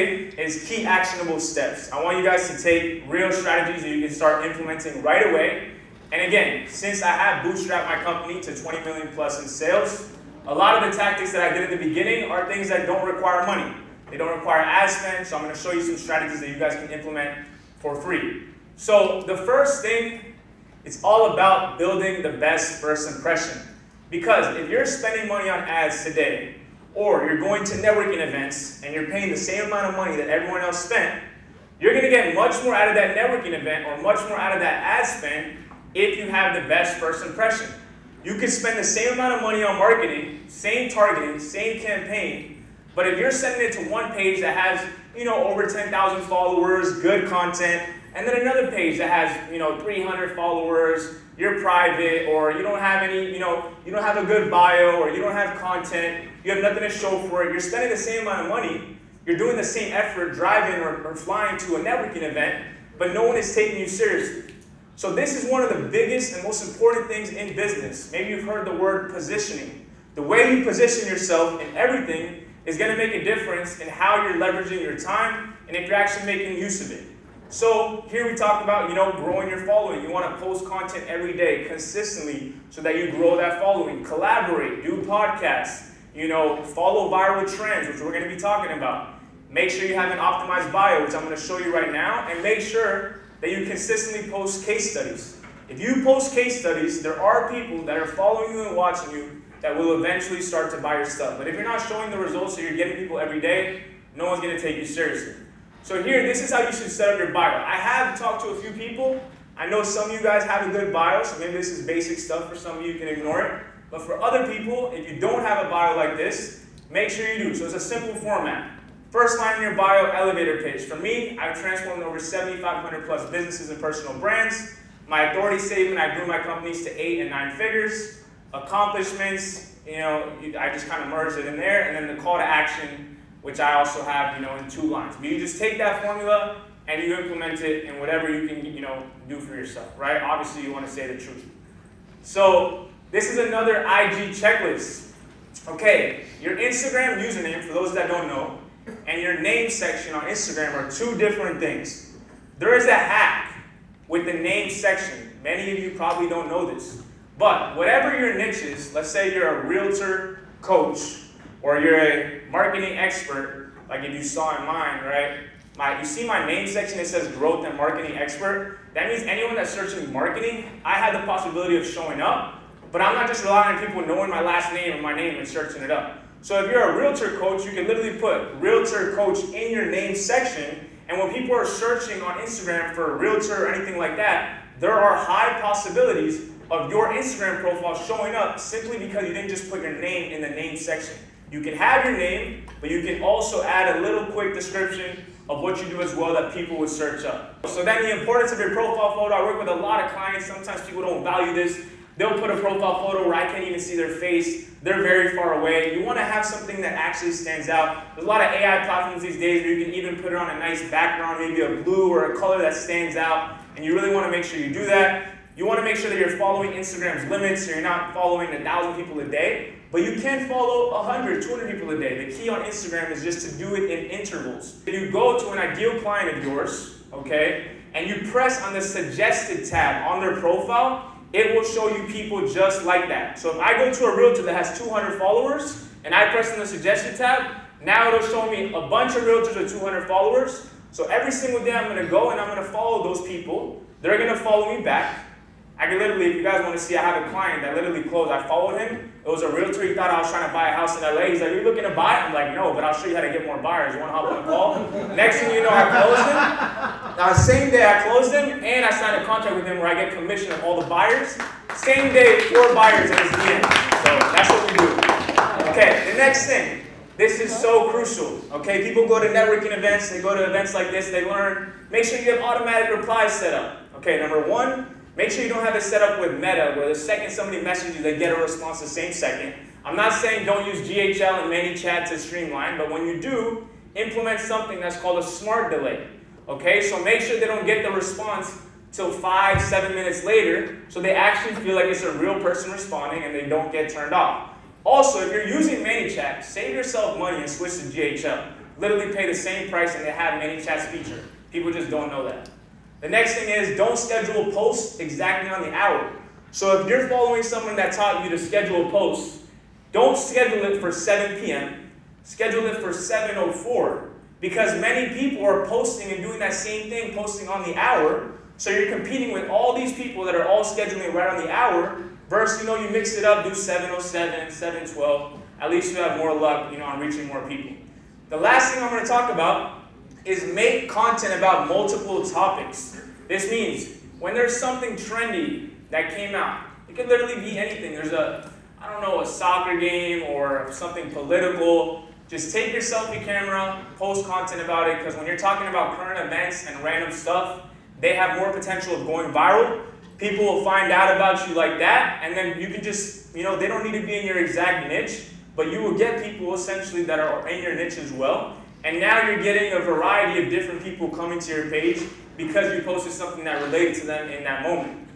today is key actionable steps. I want you guys to take real strategies that you can start implementing right away. And again, since I have bootstrapped my company to 20 million plus in sales, a lot of the tactics that I did at the beginning are things that don't require money. They don't require ad spend, so I'm going to show you some strategies that you guys can implement for free. So the first thing, it's all about building the best first impression. Because if you're spending money on ads today, or you're going to networking events and you're paying the same amount of money that everyone else spent, you're going to get much more out of that networking event or much more out of that ad spend if you have the best first impression. You could spend the same amount of money on marketing, same targeting, same campaign, but if you're sending it to one page that has, over 10,000 followers, good content, and then another page that has, 300 followers, you're private, or you don't have any, you don't have a good bio, or you don't have content, you have nothing to show for it, you're spending the same amount of money, you're doing the same effort driving or flying to a networking event, but no one is taking you seriously. So this is one of the biggest and most important things in business. Maybe you've heard the word positioning. The way you position yourself in everything is going to make a difference in how you're leveraging your time and if you're actually making use of it. So here we talk about, growing your following. You want to post content every day consistently so that you grow that following. Collaborate, do podcasts, follow viral trends, which we're going to be talking about. Make sure you have an optimized bio, which I'm going to show you right now, and make sure that you consistently post case studies. If you post case studies, there are people that are following you and watching you that will eventually start to buy your stuff. But if you're not showing the results that you're getting people every day, no one's going to take you seriously. So here, this is how you should set up your bio. I have talked to a few people. I know some of you guys have a good bio, so maybe this is basic stuff. For some of you, you can ignore it. But for other people, if you don't have a bio like this, make sure you do. So it's a simple format. First line in your bio, elevator pitch. For me, I've transformed over 7,500 plus businesses and personal brands. My authority statement, I grew my companies to 8 and 9 figures. Accomplishments, I just kind of merged it in there. And then the call to action, which I also have, in 2 lines. But you just take that formula and you implement it in whatever you can, do for yourself, right? Obviously, you want to say the truth. So this is another IG checklist. Okay, your Instagram username, for those that don't know, and your name section on Instagram are 2 different things. There is a hack with the name section. Many of you probably don't know this. But whatever your niche is, let's say you're a realtor coach, or you're a marketing expert, like if you saw in mine, right? You see my name section, it says growth and marketing expert. That means anyone that's searching marketing, I have the possibility of showing up, but I'm not just relying on people knowing my last name or my name and searching it up. So if you're a realtor coach, you can literally put realtor coach in your name section, and when people are searching on Instagram for a realtor or anything like that, there are high possibilities of your Instagram profile showing up simply because you didn't just put your name in the name section. You can have your name, but you can also add a little quick description of what you do as well that people would search up. So then the importance of your profile photo, I work with a lot of clients, sometimes people don't value this. They'll put a profile photo where I can't even see their face. They're very far away. You want to have something that actually stands out. There's a lot of AI platforms these days where you can even put it on a nice background, maybe a blue or a color that stands out, and you really want to make sure you do that. You want to make sure that you're following Instagram's limits, so you're not following 1,000 people a day, but you can follow 100, 200 people a day. The key on Instagram is just to do it in intervals. If you go to an ideal client of yours, okay, and you press on the suggested tab on their profile, it will show you people just like that. So if I go to a realtor that has 200 followers, and I press on the suggested tab, now it'll show me a bunch of realtors with 200 followers. So every single day I'm going to go and I'm going to follow those people. They're going to follow me back. I can literally, if you guys want to see, I have a client that literally closed. I followed him. It was a realtor. He thought I was trying to buy a house in LA. He's like, "Are you looking to buy?" I'm like, "No, but I'll show you how to get more buyers. You want to hop on a call?" Next thing you know, I closed him. Now, same day I closed him, and I signed a contract with him where I get commission of all the buyers. Same day, 4 buyers in his DM. So that's what we do. Okay, the next thing. This is so crucial. Okay, people go to networking events. They go to events like this. They learn. Make sure you have automatic replies set up. Okay, number 1. Make sure you don't have it set up with Meta, where the second somebody messages you, they get a response the same second. I'm not saying don't use GHL and ManyChat to streamline, but when you do, implement something that's called a smart delay. Okay, so make sure they don't get the response till 5-7 minutes later, so they actually feel like it's a real person responding and they don't get turned off. Also, if you're using ManyChat, save yourself money and switch to GHL. literally pay the same price and they have ManyChat's feature. People just don't know that. The next thing is don't schedule posts exactly on the hour. So if you're following someone that taught you to schedule a post, don't schedule it for 7 p.m., schedule it for 7:04. Because many people are posting and doing that same thing, posting on the hour. So you're competing with all these people that are all scheduling right on the hour, versus, you mix it up, do 7:07, 7:12. At least you have more luck, on reaching more people. The last thing I'm going to talk about is make content about multiple topics. This means when there's something trendy that came out, it could literally be anything. There's a soccer game or something political. Just take your selfie camera, post content about it, because when you're talking about current events and random stuff, they have more potential of going viral. People will find out about you like that, and then you can just, they don't need to be in your exact niche, but you will get people essentially that are in your niche as well. And now you're getting a variety of different people coming to your page because you posted something that related to them in that moment.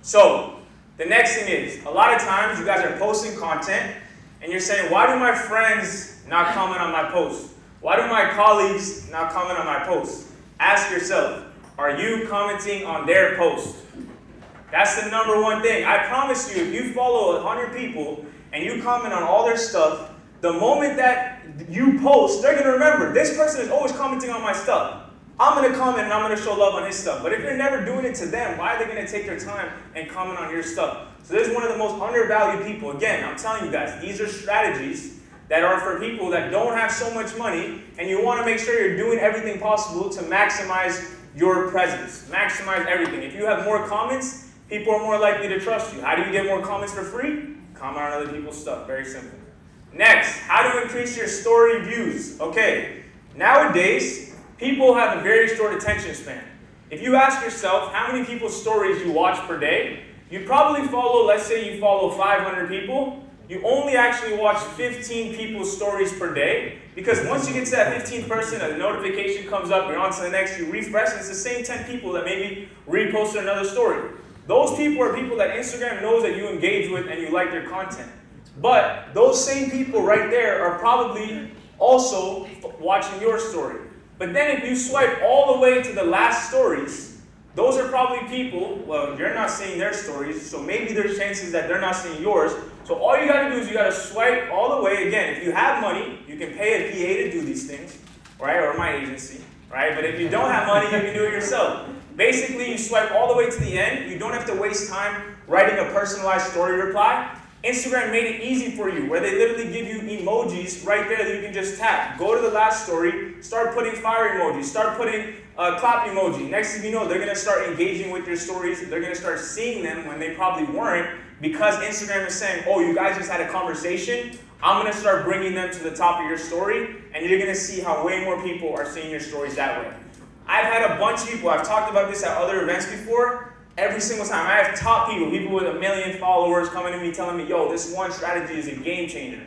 So, the next thing is, a lot of times you guys are posting content, and you're saying, why do my friends not comment on my post? Why do my colleagues not comment on my post? Ask yourself, are you commenting on their post? That's the number one thing. I promise you, if you follow 100 people and you comment on all their stuff, the moment that you post, they're going to remember, this person is always commenting on my stuff. I'm going to comment and I'm going to show love on his stuff. But if you're never doing it to them, why are they going to take their time and comment on your stuff? So this is one of the most undervalued people. Again, I'm telling you guys, these are strategies that are for people that don't have so much money, and you want to make sure you're doing everything possible to maximize your presence. Maximize everything. If you have more comments, people are more likely to trust you. How do you get more comments for free? Comment on other people's stuff. Very simple. Next, how to increase your story views. Okay, nowadays, people have a very short attention span. If you ask yourself how many people's stories you watch per day, you probably follow, let's say you follow 500 people, you only actually watch 15 people's stories per day, because once you get to that 15th person, a notification comes up, you're on to the next, you refresh, and it's the same 10 people that maybe reposted another story. Those people are people that Instagram knows that you engage with and you like their content. But those same people right there are probably also watching your story. But then if you swipe all the way to the last stories, those are probably people, well, you're not seeing their stories, so maybe there's chances that they're not seeing yours. So all you got to do is you got to swipe all the way. Again, if you have money, you can pay a PA to do these things, right? Or my agency, right? But if you don't have money, you can do it yourself. Basically, you swipe all the way to the end. You don't have to waste time writing a personalized story reply. Instagram made it easy for you, where they literally give you emojis right there that you can just tap. Go to the last story, start putting fire emojis, start putting a clap emoji. Next thing you know, they're going to start engaging with your stories. They're going to start seeing them when they probably weren't, because Instagram is saying, oh, you guys just had a conversation. I'm going to start bringing them to the top of your story, and you're going to see how way more people are seeing your stories that way. I've had a bunch of people, I've talked about this at other events before. Every single time, I have top people with 1 million followers coming to me telling me, yo, this one strategy is a game changer.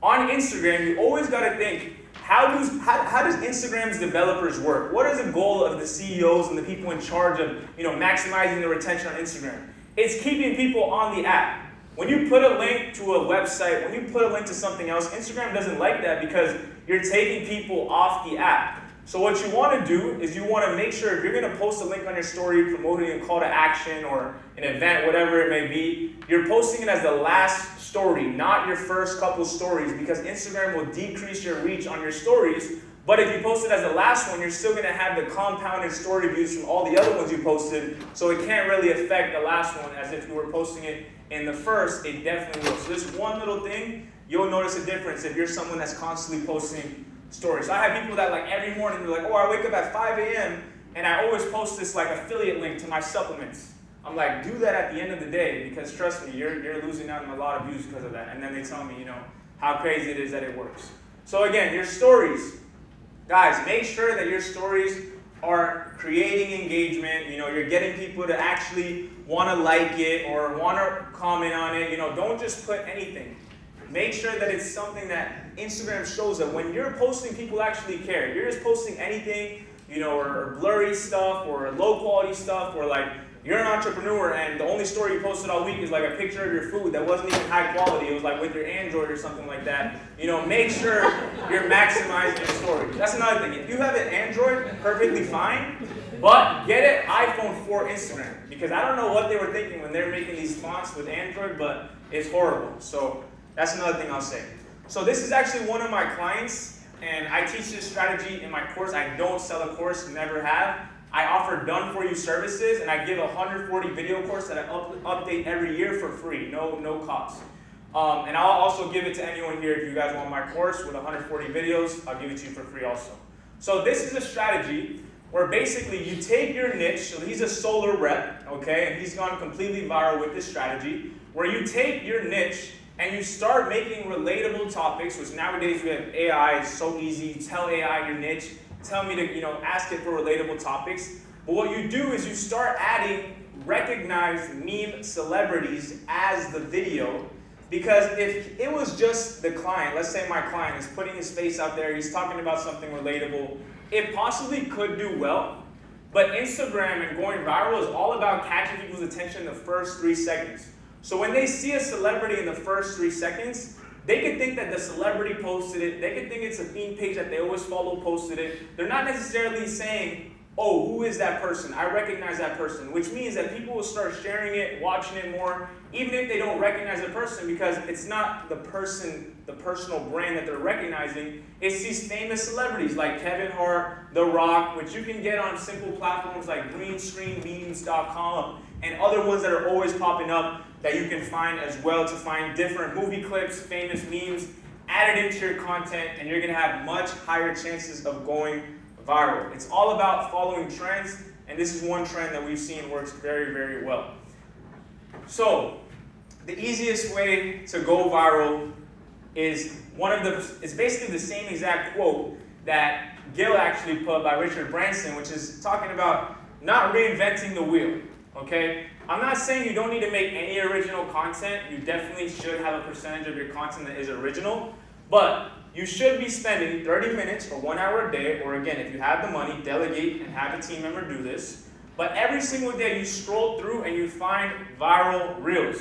On Instagram, you always got to think, how does Instagram's developers work? What is the goal of the CEOs and the people in charge of maximizing the retention on Instagram? It's keeping people on the app. When you put a link to a website, when you put a link to something else, Instagram doesn't like that because you're taking people off the app. So what you want to do is you want to make sure if you're going to post a link on your story promoting a call to action or an event, whatever it may be, you're posting it as the last story, not your first couple stories, because Instagram will decrease your reach on your stories. But if you post it as the last one, you're still going to have the compounded story views from all the other ones you posted, so it can't really affect the last one as if you were posting it in the first. It definitely will. So this one little thing, you'll notice a difference if you're someone that's constantly posting stories. So I have people that every morning they're like, oh, I wake up at 5 a.m. and I always post this affiliate link to my supplements. I'm like, do that at the end of the day, because trust me, you're losing out on a lot of views because of that. And then they tell me, how crazy it is that it works. So again, your stories, guys, make sure that your stories are creating engagement. You're getting people to actually want to like it or want to comment on it. Don't just put anything. Make sure that it's something that Instagram shows that when you're posting, people actually care. You're just posting anything, or blurry stuff, or low quality stuff, or you're an entrepreneur and the only story you posted all week is like a picture of your food that wasn't even high quality. It was like with your Android or something like that. You know, make sure you're maximizing your story. That's another thing. If you have an Android, perfectly fine, but get an iPhone for Instagram, because I don't know what they were thinking when they're making these fonts with Android, but it's horrible. So that's another thing I'll say. So this is actually one of my clients, and I teach this strategy in my course. I don't sell a course, never have. I offer done-for-you services, and I give a 140 video course that I update every year for free, no cost. And I'll also give it to anyone here if you guys want my course with 140 videos. I'll give it to you for free also. So this is a strategy where basically you take your niche. So he's a solar rep, okay, and he's gone completely viral with this strategy, where you take your niche and you start making relatable topics, which nowadays we have AI. It's so easy. You tell AI your niche. Tell me to, ask it for relatable topics. But what you do is you start adding recognized meme celebrities as the video, because if it was just the client, let's say my client is putting his face out there, he's talking about something relatable, it possibly could do well. But Instagram and going viral is all about catching people's attention in the first 3 seconds. So when they see a celebrity in the first 3 seconds, they could think that the celebrity posted it. They could think it's a theme page that they always follow posted it. They're not necessarily saying, oh, who is that person? I recognize that person, which means that people will start sharing it, watching it more, even if they don't recognize the person, because it's not the person, the personal brand that they're recognizing. It's these famous celebrities like Kevin Hart, The Rock, which you can get on simple platforms like greenscreenmemes.com and other ones that are always popping up that you can find as well, to find different movie clips, famous memes, add it into your content, and you're going to have much higher chances of going viral. It's all about following trends, and this is one trend that we've seen works very, very well. So the easiest way to go viral is it's basically the same exact quote that Gil actually put by Richard Branson, which is talking about not reinventing the wheel. Okay? I'm not saying you don't need to make any original content. You definitely should have a percentage of your content that is original, but you should be spending 30 minutes or 1 hour a day, or again, if you have the money, delegate and have a team member do this. But every single day you scroll through and you find viral reels.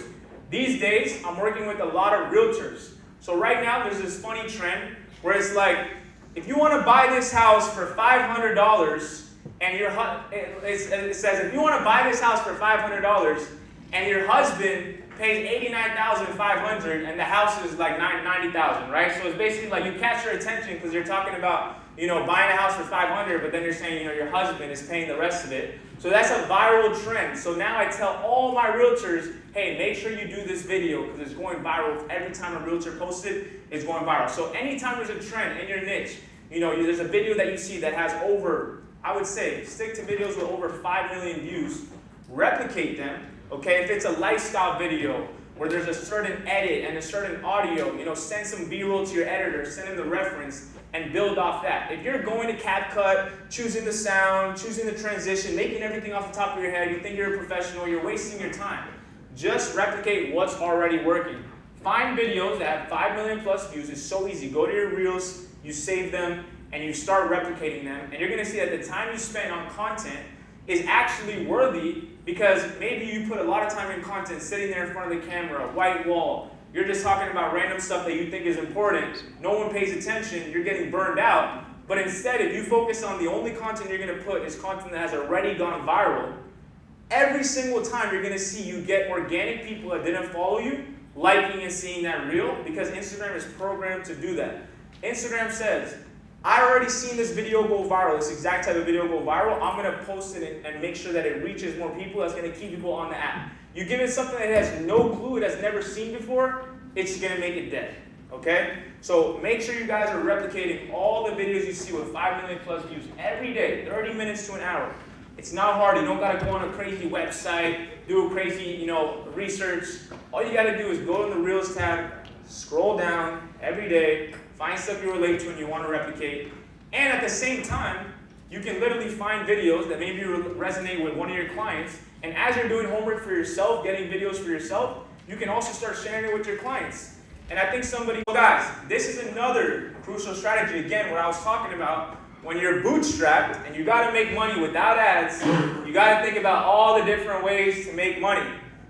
These days, I'm working with a lot of realtors. So right now, there's this funny trend where it's like, if you want to buy this house for $500, and it says, if you want to buy this house for $500 and your husband pays $89,500 and the house is like $90,000, right? So it's basically like you catch their attention because you're talking about, buying a house for $500, but then you're saying, your husband is paying the rest of it. So that's a viral trend. So now I tell all my realtors, hey, make sure you do this video because it's going viral. Every time a realtor posts it, it's going viral. So anytime there's a trend in your niche, there's a video that you see that has over, I would say, stick to videos with over 5 million views, replicate them, okay? If it's a lifestyle video where there's a certain edit and a certain audio, send some B-roll to your editor, send him the reference, and build off that. If you're going to CapCut, choosing the sound, choosing the transition, making everything off the top of your head, you think you're a professional, you're wasting your time. Just replicate what's already working. Find videos that have 5 million plus views. It's so easy. Go to your reels, you save them, and you start replicating them, and you're going to see that the time you spend on content is actually worthy, because maybe you put a lot of time in content sitting there in front of the camera, white wall, you're just talking about random stuff that you think is important, no one pays attention, you're getting burned out. But instead, if you focus on the only content you're going to put is content that has already gone viral, every single time you're going to see you get organic people that didn't follow you liking and seeing that reel, because Instagram is programmed to do that. Instagram says, I already seen this video go viral, this exact type of video go viral. I'm going to post it and make sure that it reaches more people. That's going to keep people on the app. You give it something that it has no clue, it has never seen before, it's going to make it dead. Okay? So make sure you guys are replicating all the videos you see with 5 million plus views every day, 30 minutes to an hour. It's not hard. You don't got to go on a crazy website, do a crazy, research. All you got to do is go in the Reels tab, scroll down every day, find stuff you relate to and you want to replicate. And at the same time, you can literally find videos that maybe resonate with one of your clients. And as you're doing homework for yourself, getting videos for yourself, you can also start sharing it with your clients. And I think guys, this is another crucial strategy, again, where I was talking about when you're bootstrapped and you got to make money without ads, you got to think about all the different ways to make money.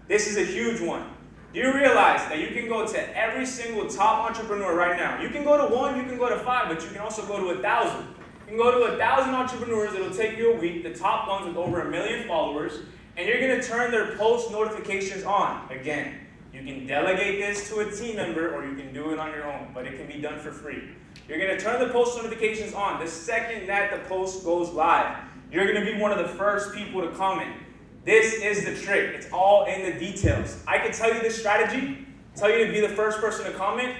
This is a huge one. Do you realize that you can go to every single top entrepreneur right now? You can go to 1, you can go to 5, but you can also go to 1,000. You can go to 1,000 entrepreneurs. It'll take you a week, the top ones with over 1 million followers, and you're going to turn their post notifications on. Again, you can delegate this to a team member or you can do it on your own, but it can be done for free. You're going to turn the post notifications on. The second that the post goes live, you're going to be one of the first people to comment. This is the trick. It's all in the details. I can tell you this strategy, tell you to be the first person to comment,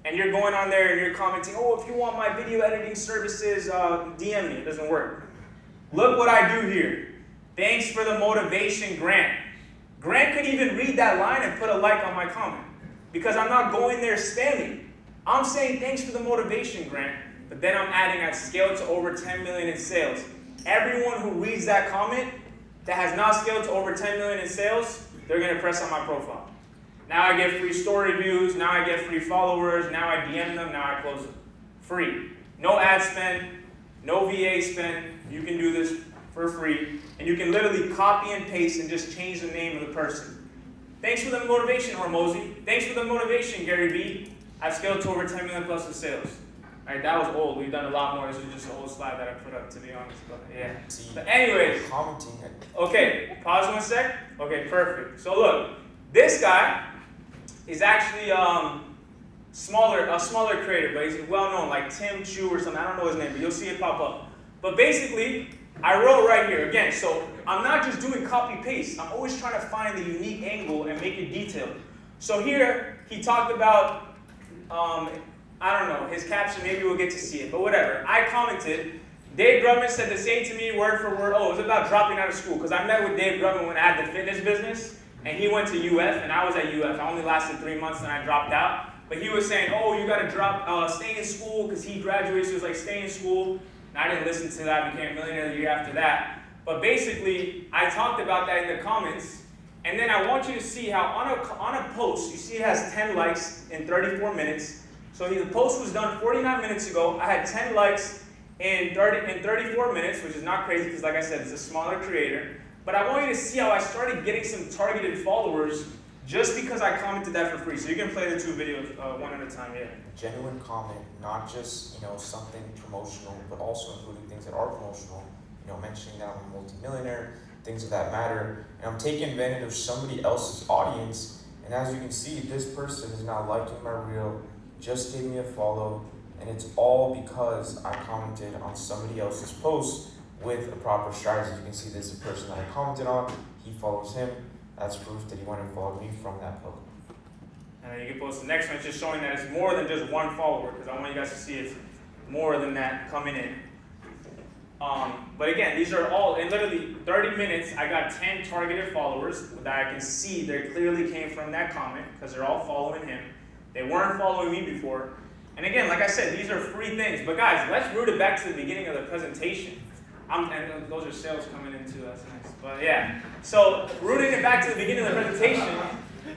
and you're going on there and you're commenting, oh, if you want my video editing services, DM me. It doesn't work. Look what I do here. Thanks for the motivation, Grant. Grant could even read that line and put a like on my comment because I'm not going there spamming. I'm saying thanks for the motivation, Grant, but then I'm adding I've scaled to over 10 million in sales. Everyone who reads that comment that has not scaled to over 10 million in sales, they're going to press on my profile. Now I get free story views, now I get free followers, now I DM them, now I close them. Free. No ad spend, no VA spend. You can do this for free. And you can literally copy and paste and just change the name of the person. Thanks for the motivation, Hormozy. Thanks for the motivation, Gary B. I've scaled to over 10 million plus in sales. All right, that was old. We've done a lot more. This was just an old slide that I put up, to be honest. But yeah. But anyways. Okay, pause 1 sec. Okay, perfect. So look, this guy is actually a smaller creator, but he's well known, like Tim Chu or something. I don't know his name, but you'll see it pop up. But basically, I wrote right here again. So I'm not just doing copy paste. I'm always trying to find the unique angle and make it detailed. So here he talked about. I don't know, his caption, maybe we'll get to see it, but whatever. I commented, Dave Grubman said the same to me word for word. Oh, it was about dropping out of school, because I met with Dave Grubman when I had the fitness business, and he went to UF, and I was at UF. I only lasted 3 months, and I dropped out. But he was saying, oh, you got to stay in school, because he graduated, so he was like, stay in school. And I didn't listen to that, became a millionaire the year after that. But basically, I talked about that in the comments, and then I want you to see how on a post, you see it has 10 likes in 34 minutes. So the post was done 49 minutes ago. I had 10 likes in 34 minutes, which is not crazy because, like I said, it's a smaller creator. But I want you to see how I started getting some targeted followers just because I commented that for free. So you can play the 2 videos one at a time, yeah. Genuine comment, not just something promotional, but also including things that are promotional. Mentioning that I'm a multimillionaire, things of that matter. And I'm taking advantage of somebody else's audience. And as you can see, this person is now liking my reel. Just gave me a follow, and it's all because I commented on somebody else's post with a proper strategy. You can see this is a person that I commented on, he follows him. That's proof that he went and followed me from that post. And then you can post the next one, just showing that it's more than just 1 follower, because I want you guys to see it's more than that coming in. But again, these are all, in literally 30 minutes, I got 10 targeted followers that I can see they clearly came from that comment, because they're all following him. They weren't following me before. And again, like I said, these are free things. But guys, let's root it back to the beginning of the presentation. And those are sales coming in too, that's nice. But yeah, so rooting it back to the beginning of the presentation,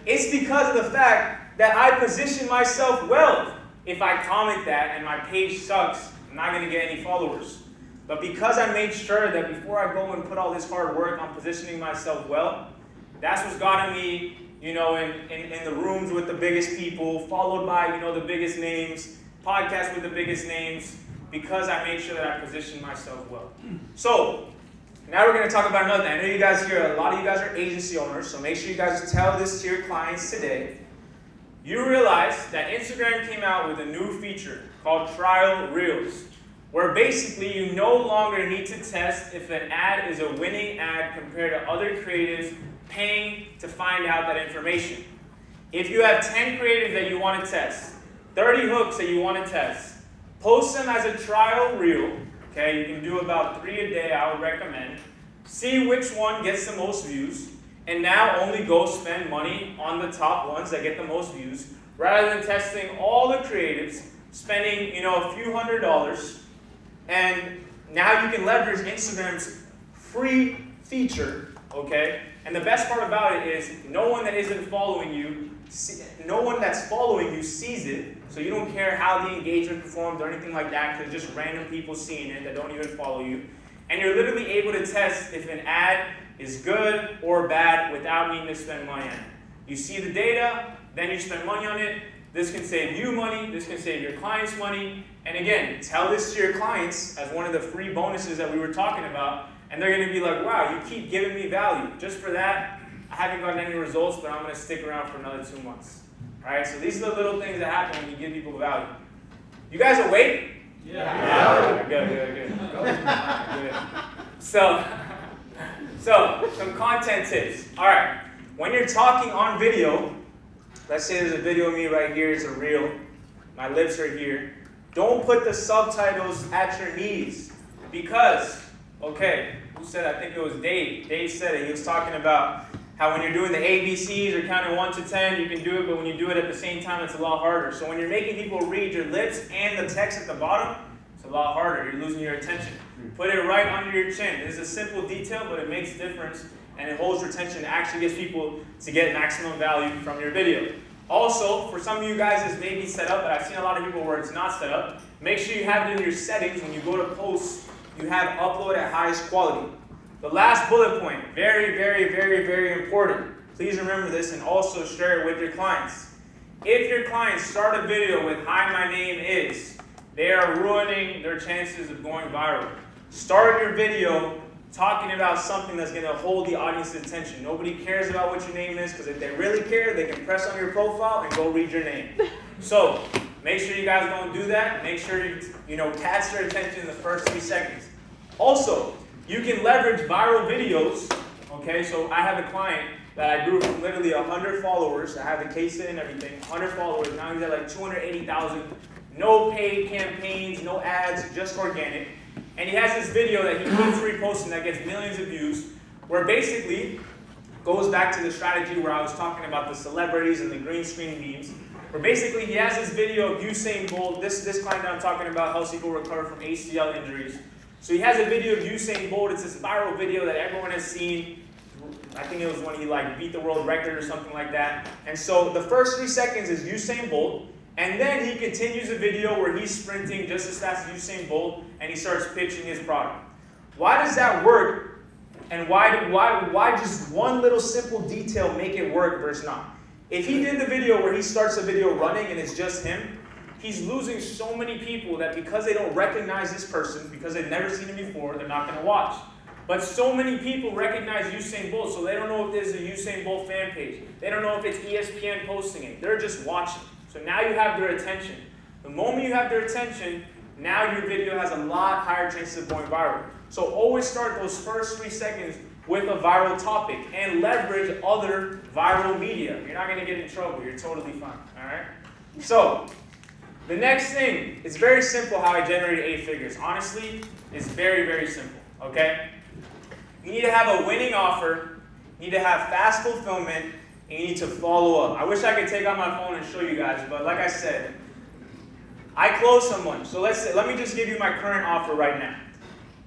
it's because of the fact that I position myself well. If I comment that and my page sucks, I'm not gonna get any followers. But because I made sure that before I go and put all this hard work on positioning myself well, that's what's gotten me in the rooms with the biggest people, followed by, the biggest names, podcasts with the biggest names, because I made sure that I positioned myself well. So, now we're going to talk about another thing. I know you guys here, a lot of you guys are agency owners, so make sure you guys tell this to your clients today. You realize that Instagram came out with a new feature called Trial Reels, where basically you no longer need to test if an ad is a winning ad compared to other creatives paying to find out that information. If you have 10 creatives that you want to test, 30 hooks that you want to test, post them as a trial reel. Okay, you can do about 3 a day, I would recommend. See which one gets the most views, and now only go spend money on the top ones that get the most views, rather than testing all the creatives, spending a few $100s, and now you can leverage Instagram's free feature, okay? And the best part about it is no one that isn't following you no one that's following you sees it, so you don't care how the engagement performed or anything like that, because just random people seeing it that don't even follow you. And you're literally able to test if an ad is good or bad without needing to spend money on it. You see the data, then you spend money on it. This can save you money, this can save your clients money. And again, tell this to your clients as one of the free bonuses that we were talking about, and they're gonna be like, wow, you keep giving me value. Just for that, I haven't gotten any results, but I'm gonna stick around for another 2 months. All right, so these are the little things that happen when you give people value. You guys awake? Yeah. Good. So some content tips. All right, when you're talking on video, let's say there's a video of me right here, it's a reel, my lips are here. Don't put the subtitles at your knees because, okay, who said it? I think it was Dave. Dave said it. He was talking about how when you're doing the ABCs or counting 1 to 10, you can do it, but when you do it at the same time, it's a lot harder. So when you're making people read your lips and the text at the bottom, it's a lot harder. You're losing your attention. Put it right under your chin. It's a simple detail, but it makes a difference, and it holds retention. It actually gets people to get maximum value from your video. Also, for some of you guys, this may be set up, but I've seen a lot of people where it's not set up. Make sure you have it in your settings. When you go to post, you have upload at highest quality. The last bullet point, very, very, very, very important. Please remember this and also share it with your clients. If your clients start a video with, "Hi, my name is," they are ruining their chances of going viral. Start your video talking about something that's going to hold the audience's attention. Nobody cares about what your name is, because if they really care, they can press on your profile and go read your name. So make sure you guys don't do that. Make sure you catch their attention in the first 3 seconds. Also, you can leverage viral videos. Okay, so I have a client that I grew from literally 100 followers. I have the case in and everything, 100 followers. Now he's at like 280,000. No paid campaigns, no ads, just organic. And he has this video that he keeps reposting that gets millions of views, where basically goes back to the strategy where I was talking about the celebrities and the green screen memes, where basically he has this video of Usain Bolt. This client that I'm talking about helps people recover from ACL injuries. So he has a video of Usain Bolt. It's this viral video that everyone has seen. I think it was when he beat the world record or something like that. And so the first 3 seconds is Usain Bolt. And then he continues a video where he's sprinting just as fast as Usain Bolt, and he starts pitching his product. Why does that work? And why just one little simple detail make it work versus not? If he did the video where he starts a video running and it's just him, he's losing so many people that because they don't recognize this person, because they've never seen him before, they're not going to watch. But so many people recognize Usain Bolt, so they don't know if there's a Usain Bolt fan page. They don't know if it's ESPN posting it. They're just watching. So now you have their attention. The moment you have their attention, now your video has a lot higher chances of going viral. So always start those first 3 seconds with a viral topic and leverage other viral media. You're not going to get in trouble. You're totally fine. All right? So the next thing, it's very simple how I generated 8 figures. Honestly, it's very, very simple. Okay? You need to have a winning offer. You need to have fast fulfillment. And you need to follow up. I wish I could take out my phone and show you guys, but like I said, I close someone. So let me just give you my current offer right now.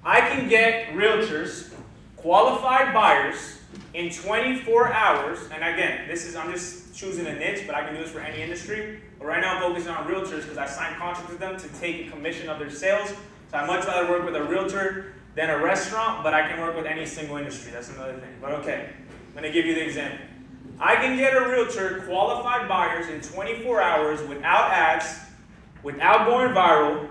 I can get realtors, qualified buyers, in 24 hours. And again, I'm just choosing a niche, but I can do this for any industry. But right now I'm focusing on realtors because I signed contracts with them to take a commission of their sales. So I'd much rather work with a realtor than a restaurant, but I can work with any single industry. That's another thing. But okay, I'm going to give you the example. I can get a realtor, qualified buyers, in 24 hours without ads, without going viral,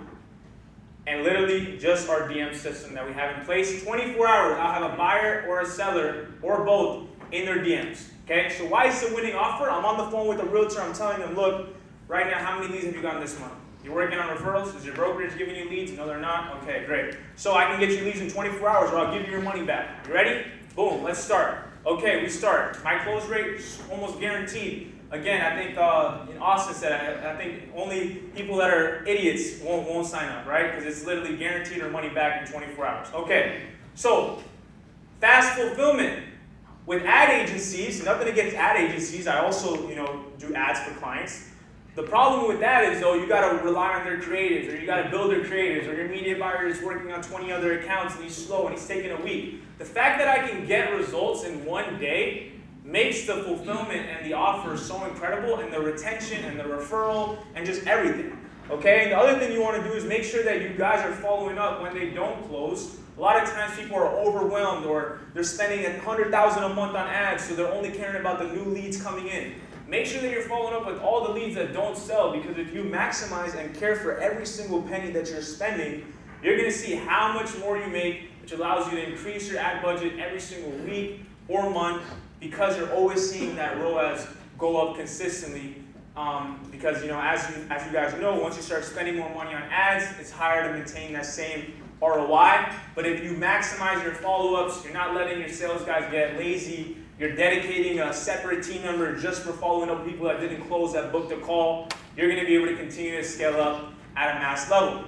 and literally just our DM system that we have in place. 24 hours, I'll have a buyer or a seller, or both, in their DMs. Okay, so why is it a winning offer? I'm on the phone with a realtor, I'm telling them, look, right now, how many leads have you gotten this month? You're working on referrals? Is your brokerage giving you leads? No, they're not? Okay, great. So I can get you leads in 24 hours, or I'll give you your money back. You ready? Boom, let's start. Okay, we start. My close rate is almost guaranteed. Again, I think in Austin said, I think only people that are idiots won't sign up, right? Because it's literally guaranteed or money back in 24 hours. Okay, so fast fulfillment. With ad agencies, nothing against ad agencies. I also, do ads for clients. The problem with that is, though, you got to rely on their creatives, or you got to build their creatives, or your media buyer is working on 20 other accounts and he's slow and he's taking a week. The fact that I can get results in 1 day makes the fulfillment and the offer so incredible, and the retention and the referral and just everything. Okay, and the other thing you want to do is make sure that you guys are following up when they don't close. A lot of times people are overwhelmed, or they're spending $100,000 a month on ads, so they're only caring about the new leads coming in. Make sure that you're following up with all the leads that don't sell, because if you maximize and care for every single penny that you're spending, you're going to see how much more you make, which allows you to increase your ad budget every single week or month, because you're always seeing that ROAS go up consistently. Because as you guys know, once you start spending more money on ads, it's harder to maintain that same ROI. But if you maximize your follow-ups, you're not letting your sales guys get lazy, you're dedicating a separate team member just for following up people that didn't close, that booked a call, you're going to be able to continue to scale up at a mass level.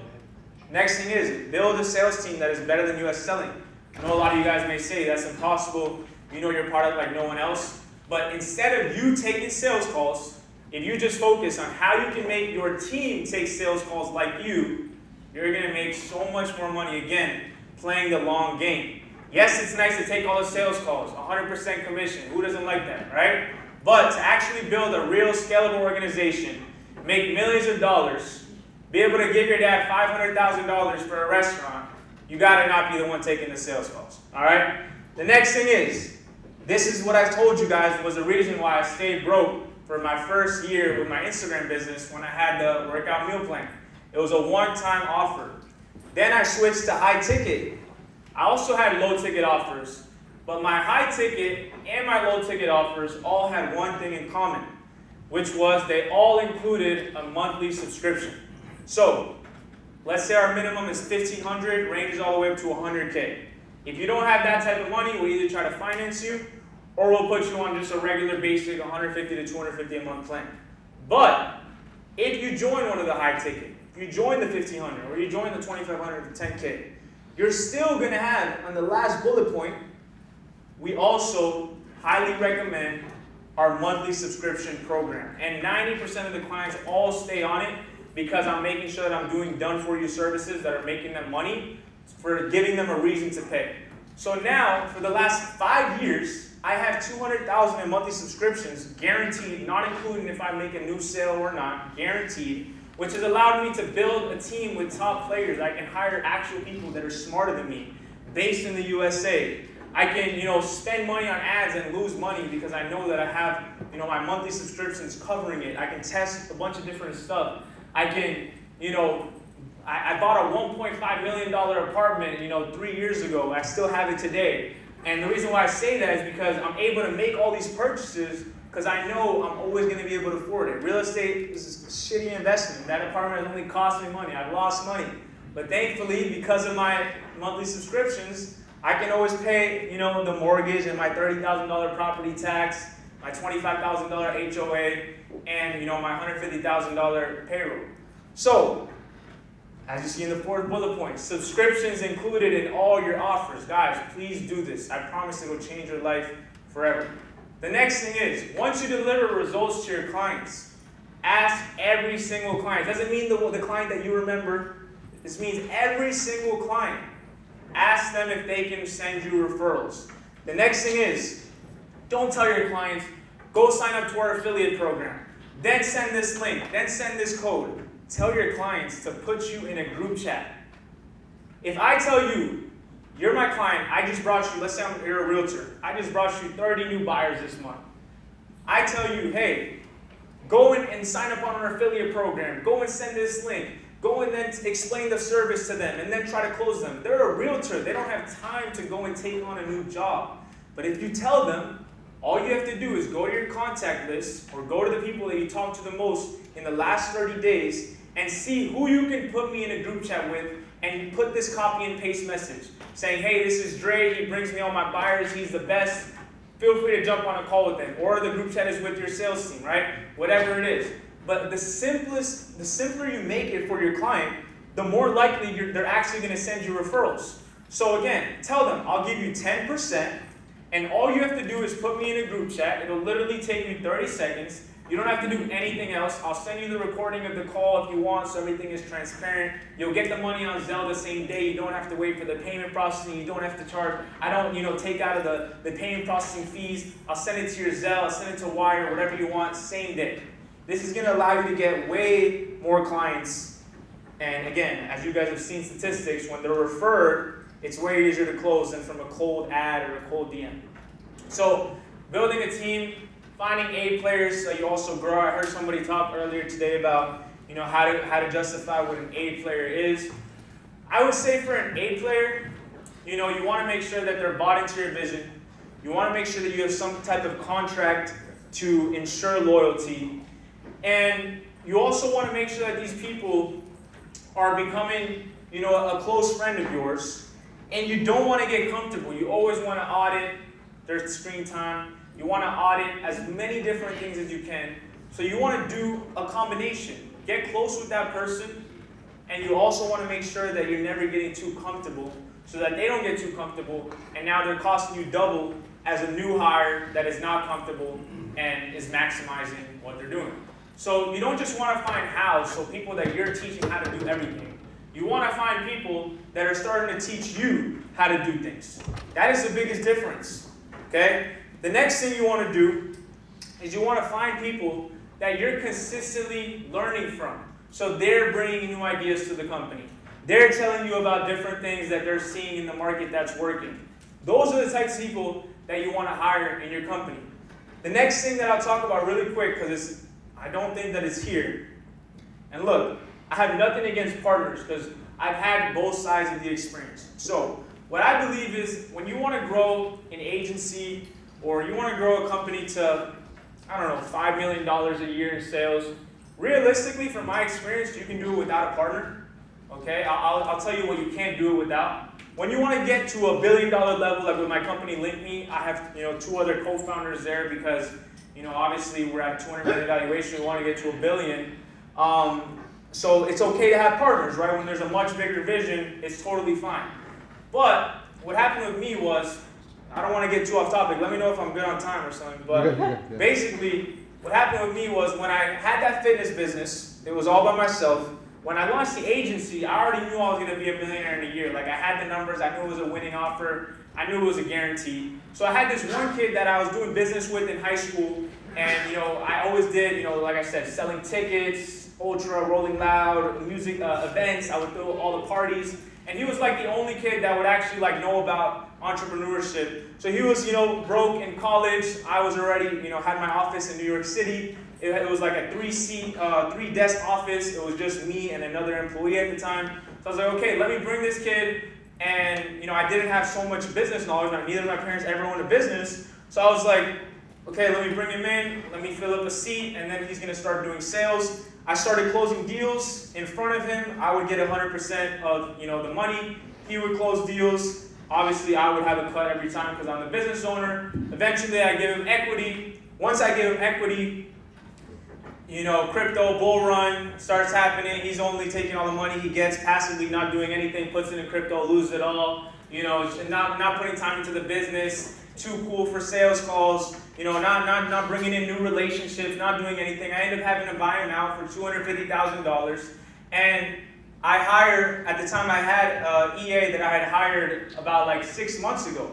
Next thing is, build a sales team that is better than you at selling. I know a lot of you guys may say that's impossible, you know your product like no one else. But instead of you taking sales calls, if you just focus on how you can make your team take sales calls like you, you're going to make so much more money, again, playing the long game. Yes, it's nice to take all the sales calls, 100% commission. Who doesn't like that, right? But to actually build a real scalable organization, make millions of dollars, be able to give your dad $500,000 for a restaurant, you got to not be the one taking the sales calls, all right? The next thing is, this is what I told you guys was the reason why I stayed broke for my first year with my Instagram business when I had the workout meal plan. It was a one-time offer. Then I switched to high ticket. I also had low ticket offers, but my high ticket and my low ticket offers all had one thing in common, which was they all included a monthly subscription. So let's say our minimum is $1,500, ranges all the way up to $100K. If you don't have that type of money, we'll either try to finance you, or we'll put you on just a regular basic $150 to $250 a month plan. But if you join one of the high ticket, if you join the $1,500 or you join the $2,500 to $10K, you're still going to have, on the last bullet point, we also highly recommend our monthly subscription program. And 90% of the clients all stay on it because I'm making sure that I'm doing done-for-you services that are making them money, for giving them a reason to pay. So now, for the last 5 years, I have 200,000 in monthly subscriptions, guaranteed, not including if I make a new sale or not, guaranteed, which has allowed me to build a team with top players. I can hire actual people that are smarter than me, based in the USA. I can, spend money on ads and lose money because I know that I have, my monthly subscriptions covering it. I can test a bunch of different stuff. I can, I bought a $1.5 million apartment, 3 years ago. I still have it today. And the reason why I say that is because I'm able to make all these purchases because I know I'm always going to be able to afford it. Real estate is a shitty investment. That apartment has only cost me money. I've lost money. But thankfully, because of my monthly subscriptions, I can always pay, the mortgage and my $30,000 property tax, my $25,000 HOA, and, my $150,000 payroll. So, as you see in the fourth bullet point, subscriptions included in all your offers. Guys, please do this. I promise it will change your life forever. The next thing is, once you deliver results to your clients, ask every single client. It doesn't mean the client that you remember. This means every single client. Ask them if they can send you referrals. The next thing is, don't tell your clients, go sign up to our affiliate program. Then send this link. Then send this code. Tell your clients to put you in a group chat. If I tell you, you're my client, I just brought you, let's say you're a realtor, I just brought you 30 new buyers this month. I tell you, hey, go and sign up on our affiliate program, go and send this link, go and then explain the service to them, and then try to close them. They're a realtor, they don't have time to go and take on a new job. But if you tell them, all you have to do is go to your contact list, or go to the people that you talk to the most in the last 30 days, and see who you can put me in a group chat with, and you put this copy and paste message saying, hey, this is Dre, he brings me all my buyers, he's the best, feel free to jump on a call with him. Or the group chat is with your sales team, right? Whatever it is. But the simpler you make it for your client, the more likely they're actually going to send you referrals. So again, tell them, I'll give you 10%, and all you have to do is put me in a group chat. It'll literally take you 30 seconds. You don't have to do anything else. I'll send you the recording of the call if you want, so everything is transparent. You'll get the money on Zelle the same day. You don't have to wait for the payment processing. You don't have to charge. I don't, take out of the payment processing fees. I'll send it to your Zelle. I'll send it to Wire, whatever you want, same day. This is going to allow you to get way more clients. And again, as you guys have seen statistics, when they're referred, it's way easier to close than from a cold ad or a cold DM. So building a team, finding A players so you also grow. I heard somebody talk earlier today about how to justify what an A player is. I would say for an A player, you want to make sure that they're bought into your vision. You want to make sure that you have some type of contract to ensure loyalty. And you also want to make sure that these people are becoming a close friend of yours. And you don't want to get comfortable. You always want to audit their screen time. You want to audit as many different things as you can. So you want to do a combination. Get close with that person, and you also want to make sure that you're never getting too comfortable so that they don't get too comfortable, and now they're costing you double as a new hire that is not comfortable and is maximizing what they're doing. So you don't just want to find hows, so people that you're teaching how to do everything. You want to find people that are starting to teach you how to do things. That is the biggest difference, okay? The next thing you want to do is you want to find people that you're consistently learning from. So they're bringing new ideas to the company. They're telling you about different things that they're seeing in the market that's working. Those are the types of people that you want to hire in your company. The next thing that I'll talk about really quick, because I don't think that it's here. And look, I have nothing against partners because I've had both sides of the experience. So what I believe is when you want to grow an agency, or you want to grow a company to, $5 million a year in sales, realistically, from my experience, you can do it without a partner. Okay, I'll tell you what you can't do it without. When you want to get to $1 billion level, like with my company LinkMe, I have 2 other co-founders there because obviously we're at 200 million valuation. We want to get to $1 billion. So it's okay to have partners, right? When there's a much bigger vision, it's totally fine. But what happened with me was, I don't want to get too off topic. Let me know if I'm good on time or something. But basically, what happened with me was when I had that fitness business, it was all by myself. When I launched the agency, I already knew I was going to be a millionaire in a year. Like, I had the numbers. I knew it was a winning offer. I knew it was a guarantee. So I had this one kid that I was doing business with in high school. And, I always did, like I said, selling tickets, Ultra, Rolling Loud, music events. I would throw all the parties. And he was like the only kid that would actually know about entrepreneurship. So he was, broke in college. I was already, had my office in New York City. It was like a 3-desk office. It was just me and another employee at the time. So I was like, okay, let me bring this kid. And, I didn't have so much business knowledge. Neither of my parents ever owned a business. So I was like, okay, let me bring him in. Let me fill up a seat. And then he's going to start doing sales. I started closing deals in front of him. I would get 100% of, the money. He would close deals. Obviously, I would have a cut every time because I'm the business owner. Eventually, I give him equity. Once I give him equity, crypto bull run starts happening. He's only taking all the money he gets, passively not doing anything, puts it in crypto, loses it all. Not putting time into the business. Too cool for sales calls. Not bringing in new relationships, not doing anything. I end up having to buy him out for $250,000. And I hired, at the time I had EA that I had hired about 6 months ago.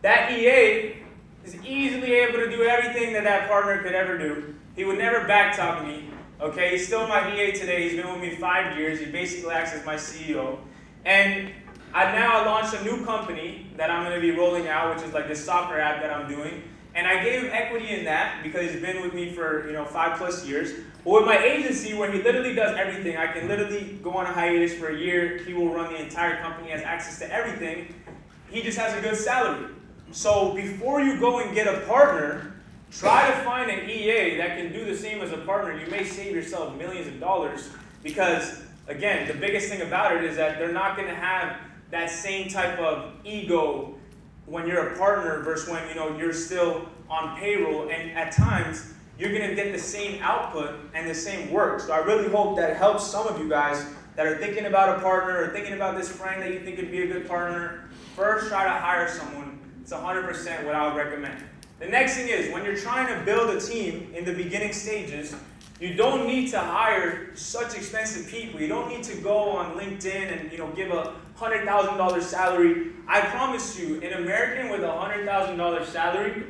That EA is easily able to do everything that partner could ever do. He would never backtalk me. Okay, he's still my EA today. He's been with me 5 years. He basically acts as my CEO. And I launched a new company that I'm going to be rolling out, which is this soccer app that I'm doing. And I gave him equity in that because he's been with me for 5+ years. But with my agency, where he literally does everything, I can literally go on a hiatus for a year. He will run the entire company, has access to everything. He just has a good salary. So before you go and get a partner, try to find an EA that can do the same as a partner. You may save yourself millions of dollars because, again, the biggest thing about it is that they're not going to have that same type of ego when you're a partner versus when you're still on payroll, and at times you're going to get the same output and the same work. So I really hope that helps some of you guys that are thinking about a partner or thinking about this friend that you think would be a good partner. First, try to hire someone. It's 100% what I would recommend. The next thing is, when you're trying to build a team in the beginning stages, you don't need to hire such expensive people. You don't need to go on LinkedIn and give a $100,000 salary. I promise you, an American with a $100,000 salary,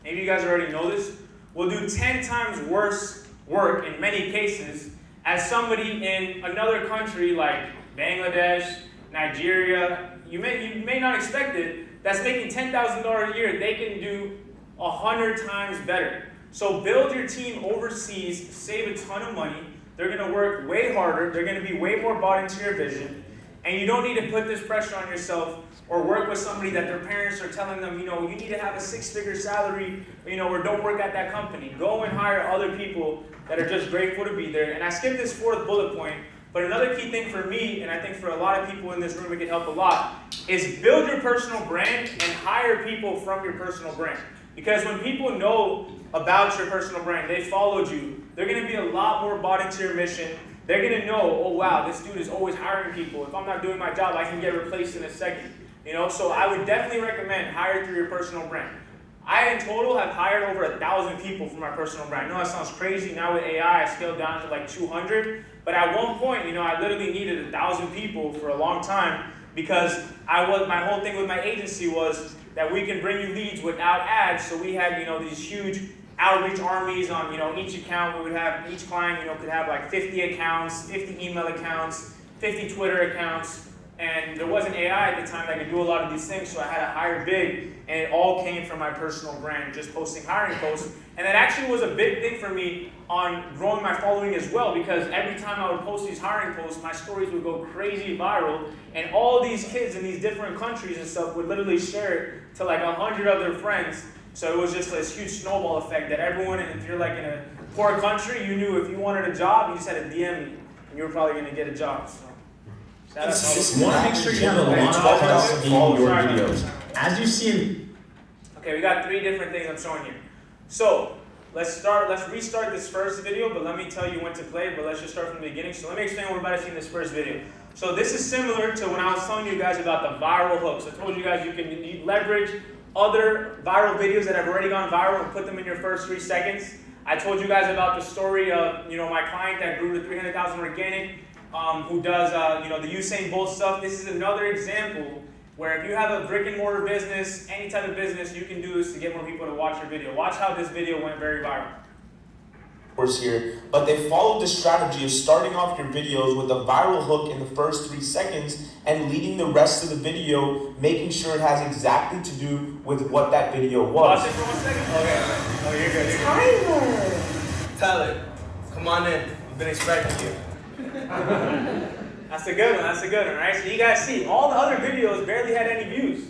maybe you guys already know this, will do 10 times worse work in many cases as somebody in another country like Bangladesh, Nigeria. You may not expect it. That's making $10,000 a year. They can do 100 times better. So build your team overseas, save a ton of money. They're going to work way harder. They're going to be way more bought into your vision. And you don't need to put this pressure on yourself or work with somebody that their parents are telling them, you need to have a 6-figure salary, or don't work at that company. Go and hire other people that are just grateful to be there. And I skipped this 4th bullet point, but another key thing for me, and I think for a lot of people in this room it can help a lot, is build your personal brand and hire people from your personal brand. Because when people know about your personal brand, they followed you, they're going to be a lot more bought into your mission. They're going to know, oh wow, this dude is always hiring people. If I'm not doing my job, I can get replaced in a second. So I would definitely recommend hire through your personal brand. I, in total, have hired over 1,000 people for my personal brand. I know that sounds crazy. Now with AI, I scaled down to like 200. But at one point, I literally needed 1,000 people for a long time because my whole thing with my agency was that we can bring you leads without ads. So we had, these huge outreach armies on, each account. We would have, each client, could have like 50 accounts, 50 email accounts, 50 Twitter accounts. And there wasn't AI at the time that could do a lot of these things, so I had to hire big, and it all came from my personal brand, just posting hiring posts. And that actually was a big thing for me on growing my following as well, because every time I would post these hiring posts, my stories would go crazy viral, and all these kids in these different countries and stuff would literally share it to like 100 of their friends. So it was just this huge snowball effect that everyone, and if you're like in a poor country, you knew if you wanted a job, you just had to DM me, and you were probably going to get a job. So. You want to make sure you have a lot of cuts in your videos. As you see Okay, we got 3 different things I'm showing you. So, let's restart this first video, but let me tell you when to play, but let's just start from the beginning. So let me explain what we're about to see in this first video. So this is similar to when I was telling you guys about the viral hooks. I told you guys you can leverage other viral videos that have already gone viral and put them in your first 3 seconds. I told you guys about the story of my client that grew to 300,000 organic. Who does the Usain Bolt stuff. This is another example where if you have a brick and mortar business, any type of business, you can do this to get more people to watch your video. Watch how this video went very viral. Here, but they followed the strategy of starting off your videos with a viral hook in the first 3 seconds and leading the rest of the video, making sure it has exactly to do with what that video was. Pause it for 1 second. Okay. Oh, you're good. Tyler, come on in. We've been expecting you. That's a good one, right? So you guys see, all the other videos barely had any views.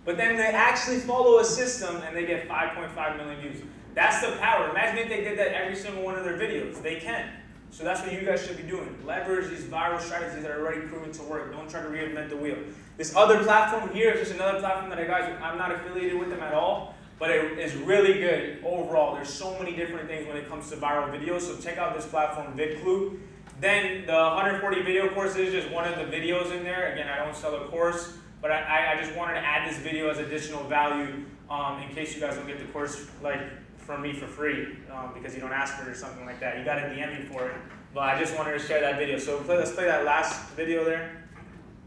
But then they actually follow a system and they get 5.5 million views. That's the power. Imagine if they did that every single one of their videos. They can. So that's what you guys should be doing. Leverage these viral strategies that are already proven to work. Don't try to reinvent the wheel. This other platform here is just another platform that I'm not affiliated with them at all. But it is really good overall. There's so many different things when it comes to viral videos. So check out this platform, VidClue. Then the 140 video course is just one of the videos in there. Again, I don't sell a course, but I just wanted to add this video as additional value in case you guys don't get the course from me for free because you don't ask for it or something like that. You got to DM me for it, but I just wanted to share that video. So let's play that last video there.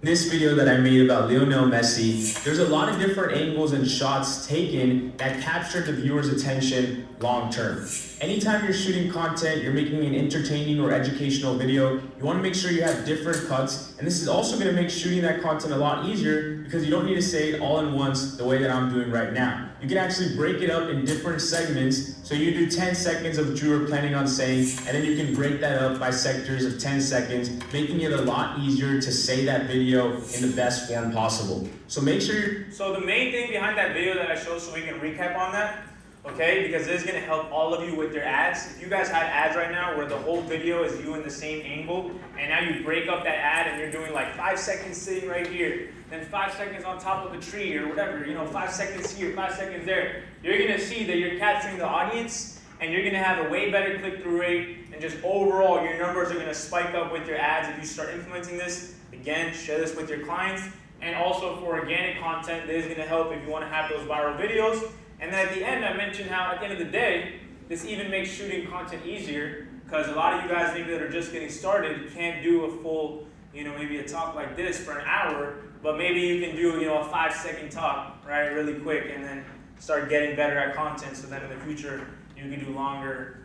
this video that I made about Lionel Messi, there's a lot of different angles and shots taken that captured the viewer's attention long term. Anytime you're shooting content, you're making an entertaining or educational video, you want to make sure you have different cuts, and this is also going to make shooting that content a lot easier because you don't need to say it all in once the way that I'm doing right now. You can actually break it up in different segments, so you do 10 seconds of what you were planning on saying, and then you can break that up by sectors of 10 seconds, making it a lot easier to say that video in the best form possible. So make sure you're... So the main thing behind that video that I showed, so we can recap on that, okay, because this is going to help all of you with your ads. If you guys had ads right now where the whole video is you in the same angle, and now you break up that ad and you're doing like 5 seconds sitting right here, then 5 seconds on top of a tree or whatever, 5 seconds here, 5 seconds there, you're going to see that you're capturing the audience and you're going to have a way better click-through rate, and just overall your numbers are going to spike up with your ads if you start implementing this. Again, share this with your clients. And also for organic content, this is going to help if you want to have those viral videos. And then at the end, I mentioned how at the end of the day, this even makes shooting content easier because a lot of you guys maybe that are just getting started can't do a full, maybe a talk like this for an hour, but maybe you can do, a 5-second talk, right, really quick, and then start getting better at content so that in the future you can do longer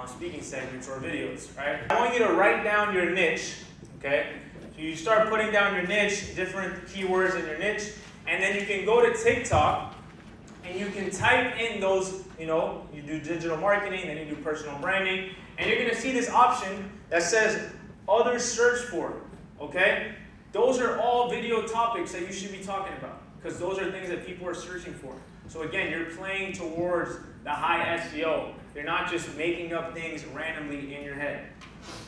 speaking segments or videos, right? I want you to write down your niche, okay? So you start putting down your niche, different keywords in your niche, and then you can go to TikTok and you can type in those, you do digital marketing, then you do personal branding, and you're gonna see this option that says other search for, okay? Those are all video topics that you should be talking about because those are things that people are searching for. So again, you're playing towards the high SEO. You're not just making up things randomly in your head.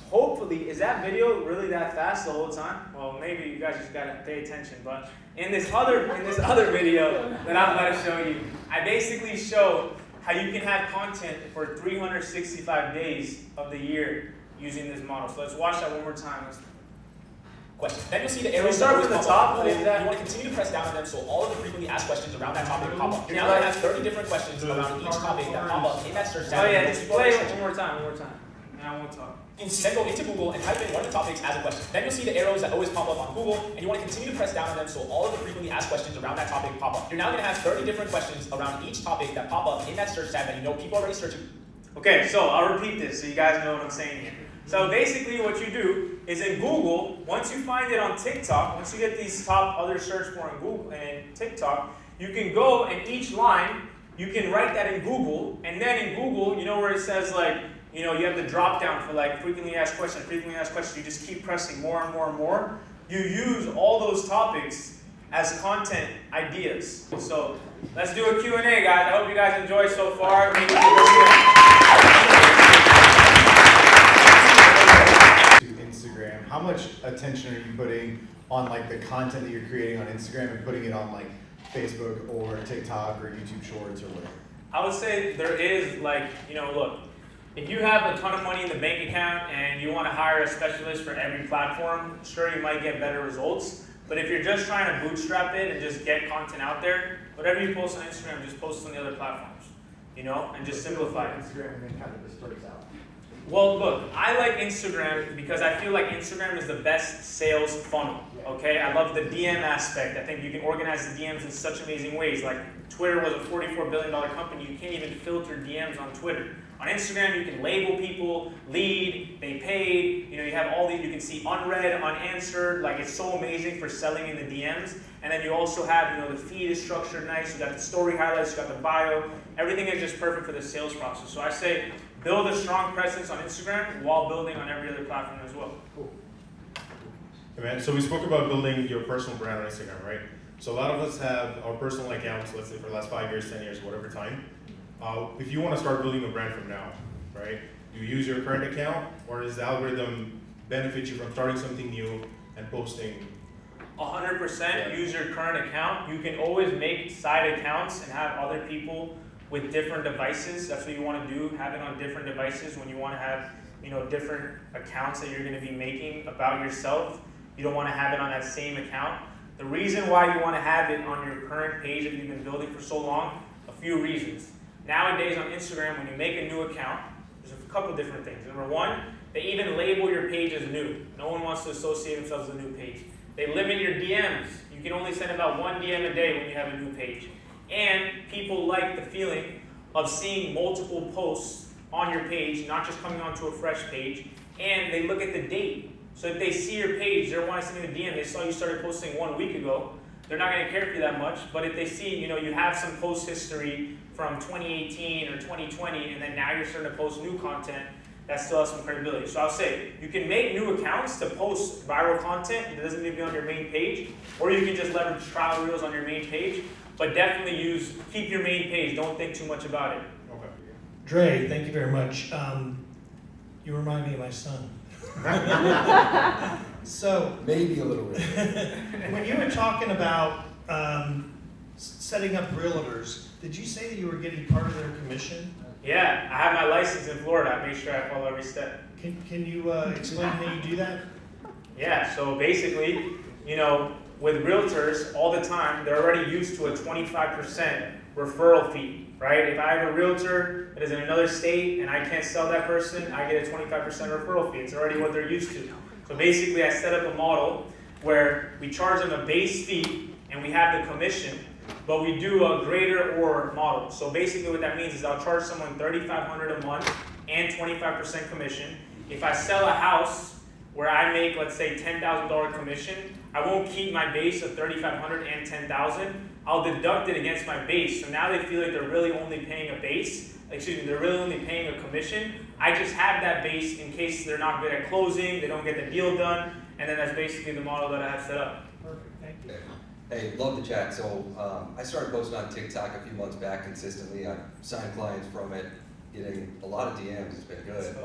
Hopefully, is that video really that fast the whole time? Well, maybe you guys just gotta pay attention. But in this other video that I'm about to show you, I basically show how you can have content for 365 days of the year using this model. So let's watch that one more time. Questions. Then you'll see the arrows. Start from the top. You want to continue to press down on them so all of the frequently asked questions around that topic pop up. You're now going to have 30 different questions around each topic that pop up in that search tab. Oh yeah, just play it one more time. And I won't talk. You can then go into Google and type in one of the topics as a question. Then you'll see the arrows that always pop up on Google, and you want to continue to press down on them so all of the frequently asked questions around that topic pop up. You're now going to have 30 different questions around each topic that pop up in that search tab that people are already searching. Okay, so I'll repeat this so you guys know what I'm saying here. So basically what you do is in Google, once you find it on TikTok, once you get these top other search for in Google and TikTok, you can go and each line, you can write that in Google, and then in Google, where it says like, you have the drop down for like frequently asked questions, you just keep pressing more and more and more. You use all those topics as content ideas. So let's do a Q&A, guys. I hope you guys enjoyed so far. Instagram, how much attention are you putting on like the content that you're creating on Instagram and putting it on like Facebook or TikTok or YouTube Shorts or whatever? I would say there is like, look, if you have a ton of money in the bank account and you want to hire a specialist for every platform, sure you might get better results. But if you're just trying to bootstrap it and just get content out there, whatever you post on Instagram, just post on the other platforms, and just simplify it. Instagram and then kind of disperse out. Well, look, I like Instagram because I feel like Instagram is the best sales funnel, okay? I love the DM aspect. I think you can organize the DMs in such amazing ways. Like Twitter was a $44 billion company. You can't even filter DMs on Twitter. On Instagram, you can label people, lead, they paid, you have all these, you can see unread, unanswered, like it's so amazing for selling in the DMs. And then you also have, the feed is structured nice, you got the story highlights, you got the bio, everything is just perfect for the sales process. So I say, build a strong presence on Instagram while building on every other platform as well. Cool. Hey man, so we spoke about building your personal brand on Instagram, right? So a lot of us have our personal accounts, let's say for the last 5 years, 10 years, whatever time. If you want to start building a brand from now, right? Do you use your current account, or does the algorithm benefit you from starting something new and posting? 100% use your current account. You can always make side accounts and have other people with different devices. That's what you want to do, have it on different devices when you want to have, different accounts that you're going to be making about yourself. You don't want to have it on that same account. The reason why you want to have it on your current page that you've been building for so long, a few reasons. Nowadays on Instagram, when you make a new account, there's a couple different things. Number one, they even label your page as new. No one wants to associate themselves with a new page. They limit your DMs. You can only send about 1 DM a day when you have a new page. And people like the feeling of seeing multiple posts on your page, not just coming onto a fresh page, and they look at the date. So if they see your page, they want to send you a DM, they saw you started posting 1 week ago, they're not going to care for you that much. But if they see, you have some post history from 2018 or 2020, and then now you're starting to post new content, that still has some credibility. So I'll say, you can make new accounts to post viral content that doesn't need to be on your main page, or you can just leverage trial reels on your main page, but definitely keep your main page, don't think too much about it. Okay. Dre, thank you very much. You remind me of my son. So, Maybe a little bit. when you were talking about setting up realtors, did you say that you were getting part of their commission? Yeah, I have my license in Florida. I make sure I follow every step. Can you explain how you do that? Yeah, so basically, with realtors all the time, they're already used to a 25% referral fee, right? If I have a realtor that is in another state and I can't sell that person, I get a 25% referral fee. It's already what they're used to. So basically I set up a model where we charge them a base fee and we have the commission, but we do a greater or model. So basically what that means is I'll charge someone $3,500 a month and 25% commission. If I sell a house where I make, let's say, $10,000 commission, I won't keep my base of $3,500 and $10,000. I'll deduct it against my base. So now they feel like they're really only paying a base. They're really only paying a commission. I just have that base in case they're not good at closing, they don't get the deal done, and then that's basically the model that I have set up. Perfect, thank you. Hey, love the chat. So I started posting on TikTok a few months back consistently. I've signed clients from it, getting a lot of DMs. It's been good.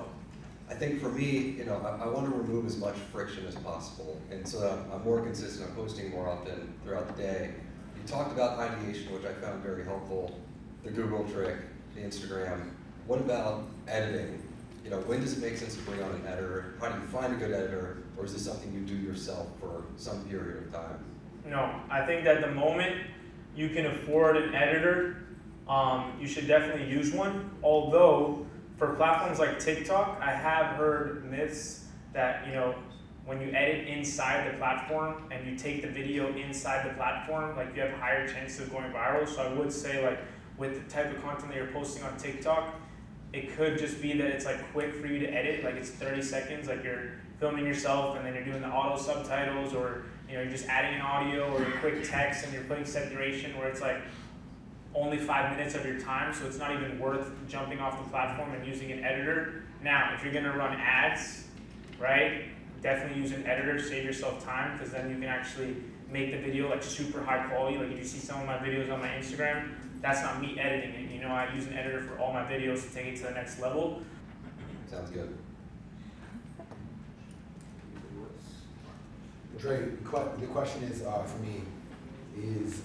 I think for me, I want to remove as much friction as possible, and so I'm more consistent. I'm posting more often throughout the day. You talked about ideation, which I found very helpful. The Google trick, the Instagram. What about editing? When does it make sense to bring on an editor? How do you find a good editor, or is this something you do yourself for some period of time? No, I think that the moment you can afford an editor, you should definitely use one. Although, for platforms like TikTok, I have heard myths that, when you edit inside the platform and you take the video inside the platform, like you have higher chances of going viral. So I would say, like, with the type of content that you're posting on TikTok, it could just be that it's like quick for you to edit, like it's 30 seconds, like you're filming yourself and then you're doing the auto subtitles, or you're just adding an audio or a quick text and you're putting set duration where it's like only 5 minutes of your time, so it's not even worth jumping off the platform and using an editor. Now, if you're gonna run ads, right, definitely use an editor, save yourself time, because then you can actually make the video like super high quality. Like if you see some of my videos on my Instagram, that's not me editing it. I use an editor for all my videos to take it to the next level. Sounds good. Dre, the question is for me is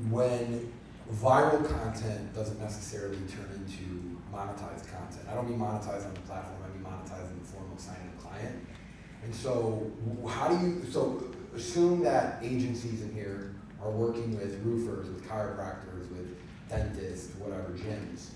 when viral content doesn't necessarily turn into monetized content. I don't mean monetized on the platform, I mean monetized in the form of signing a client. And so assume that agencies in here are working with roofers, with chiropractors, with dentists, whatever, gyms.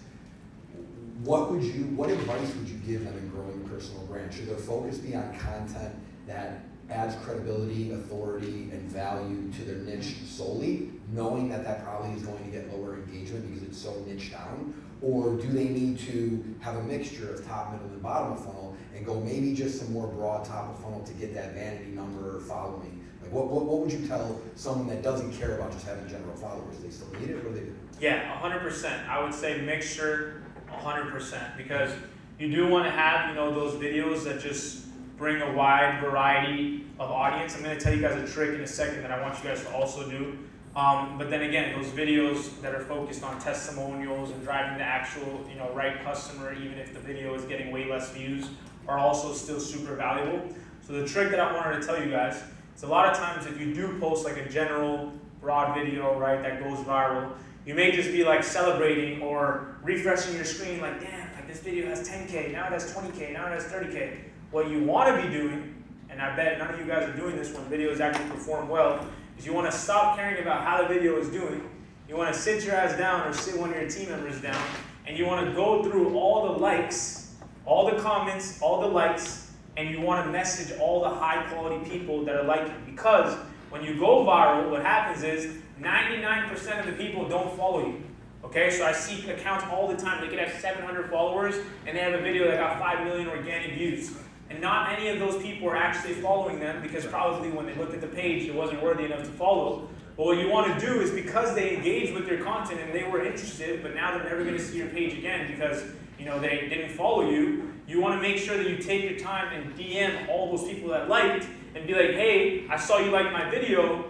What advice would you give them in growing a personal brand? Should their focus be on content that adds credibility, authority, and value to their niche solely, knowing that probably is going to get lower engagement because it's so niche down? Or do they need to have a mixture of top, middle, and bottom of funnel and go maybe just some more broad top of funnel to get that vanity number or following? Like what would you tell someone that doesn't care about just having general followers? They still need it, or they do? Yeah, 100%. I would say mixture 100%, because you do want to have, those videos that just bring a wide variety of audience. I'm going to tell you guys a trick in a second that I want you guys to also do. But then again, those videos that are focused on testimonials and driving the actual, right customer, even if the video is getting way less views, are also still super valuable. So the trick that I wanted to tell you guys is a lot of times if you do post like a general broad video, right, that goes viral, you may just be like celebrating or refreshing your screen like, damn, like this video has 10K, now it has 20K, now it has 30K. What you want to be doing, and I bet none of you guys are doing this when videos actually perform well, is you want to stop caring about how the video is doing. You want to sit your ass down or sit one of your team members down, and you want to go through all the likes, all the comments, all the likes, and you want to message all the high quality people that are liking. Because when you go viral, what happens is 99% of the people don't follow you. Okay, so I see accounts all the time. They could have 700 followers and they have a video that got 5 million organic views. And not any of those people are actually following them because probably when they looked at the page, it wasn't worthy enough to follow. But what you want to do is, because they engaged with your content and they were interested, but now they're never going to see your page again because they didn't follow you, you want to make sure that you take your time and DM all those people that liked and be like, hey, I saw you like my video.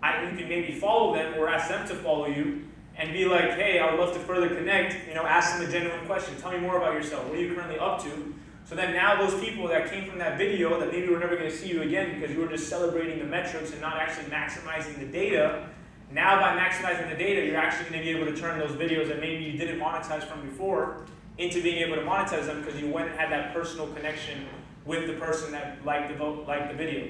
You can maybe follow them or ask them to follow you. And be like, hey, I would love to further connect, ask them a genuine question. Tell me more about yourself. What are you currently up to? So then now those people that came from that video that maybe were never going to see you again because you were just celebrating the metrics and not actually maximizing the data, now by maximizing the data, you're actually going to be able to turn those videos that maybe you didn't monetize from before into being able to monetize them because you went and had that personal connection with the person that liked the video.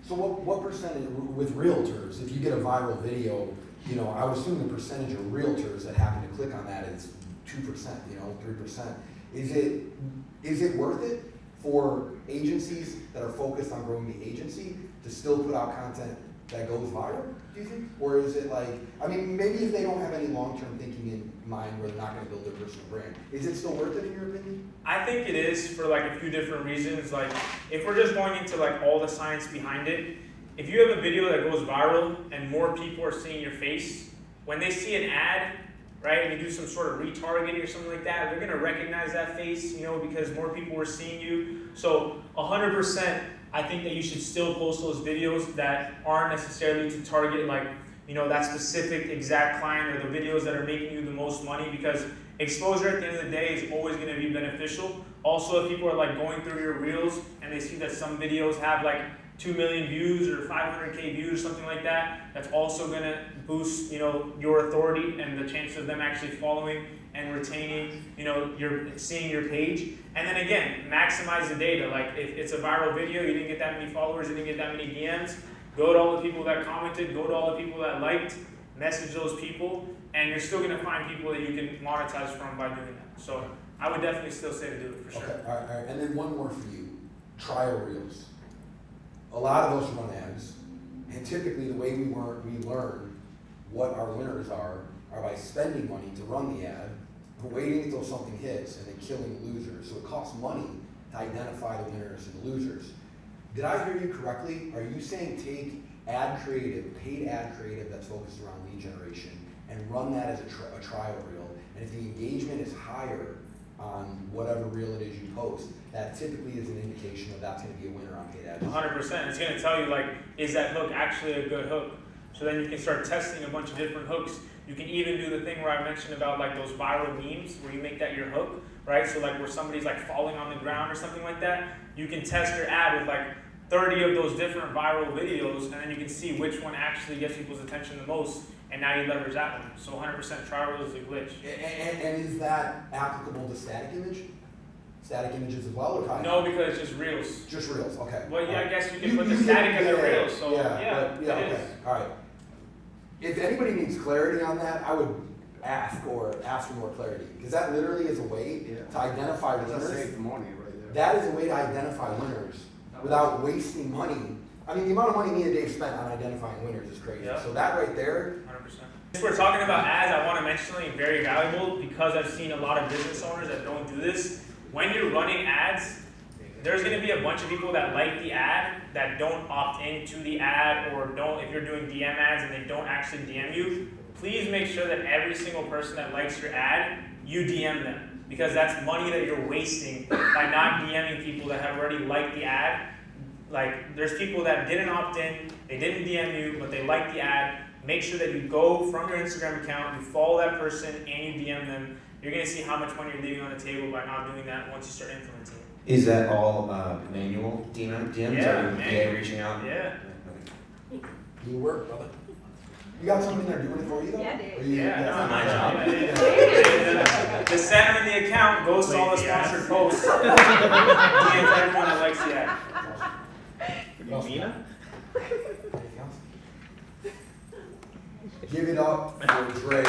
So what percentage, with realtors, if you get a viral video, you know, I would assume the percentage of realtors that happen to click on that is 2%, you know, 3%. Is it worth it for agencies that are focused on growing the agency to still put out content that goes viral, do you think? Or is it like, I mean, maybe if they don't have any long-term thinking in mind where they're not gonna build their personal brand, is it still worth it in your opinion? I think it is for like a few different reasons. Like if we're just going into like all the science behind it, if you have a video that goes viral and more people are seeing your face, when they see an ad, right, and you do some sort of retargeting or something like that, they're gonna recognize that face, you know, because more people are seeing you. So 100%, I think that you should still post those videos that aren't necessarily to target like, you know, that specific exact client, or the videos that are making you the most money, because exposure at the end of the day is always going to be beneficial. Also, if people are like going through your reels and they see that some videos have like 2 million views or 500K views or something like that, that's also going to boost, you know, your authority and the chance of them actually following and retaining, you know, seeing your page. And then again, maximize the data. Like if it's a viral video, you didn't get that many followers, you didn't get that many DMs, go to all the people that commented, go to all the people that liked, message those people, and you're still gonna find people that you can monetize from by doing that. So I would definitely still say to do it for sure. Okay, all right. And then one more for you, trial reels. A lot of us run ads, and typically the way we learn what our winners are by spending money to run the ad, waiting until something hits, and then killing the losers. So it costs money to identify the winners and the losers. Did I hear you correctly? Are you saying take ad creative, paid ad creative that's focused around lead generation, and run that as a trial reel, and if the engagement is higher on whatever reel it is you post, that typically is an indication of that's going to be a winner on paid ads? 100%. It's going to tell you, like, is that hook actually a good hook? So then you can start testing a bunch of different hooks. You can even do the thing where I mentioned about like those viral memes where you make that your hook, right? So like where somebody's like falling on the ground or something like that, you can test your ad with like 30 of those different viral videos, and then you can see which one actually gets people's attention the most, and now you leverage that one. So 100% trial reel is a glitch. And is that applicable to static image? Static images as well, or probably no, because it's just reels. Just reels, okay. Well, yeah, I guess you can put the static as a reel, so yeah, okay, is. all right. If anybody needs clarity on that, I would ask for more clarity, because that literally is a way to identify winners. Save money right there. That is a way to identify winners without wasting money. I mean, the amount of money me and Dave spent on identifying winners is crazy. Yeah. So that right there. 100%. Since we're talking about ads, I want to mention something very valuable, because I've seen a lot of business owners that don't do this. When you're running ads, there's going to be a bunch of people that like the ad that don't opt into the ad, or don't, if you're doing DM ads and they don't actually DM you, please make sure that every single person that likes your ad, you DM them, because that's money that you're wasting by not DMing people that have already liked the ad. Like, there's people that didn't opt in, they didn't DM you, but they liked the ad. Make sure that you go from your Instagram account, you follow that person, and you DM them. You're going to see how much money you're leaving on the table by not doing that once you start implementing it. Is that all manual DMs? Yeah, Or are you reaching out? Yeah. Do the work, brother. You got something there doing it for you though? Yeah, dude. Or you- Yeah, that's no, my job. The center in the account goes to all the sponsored posts. DMs everyone that likes the ad. Mina? Anything else? Give it up for Dre.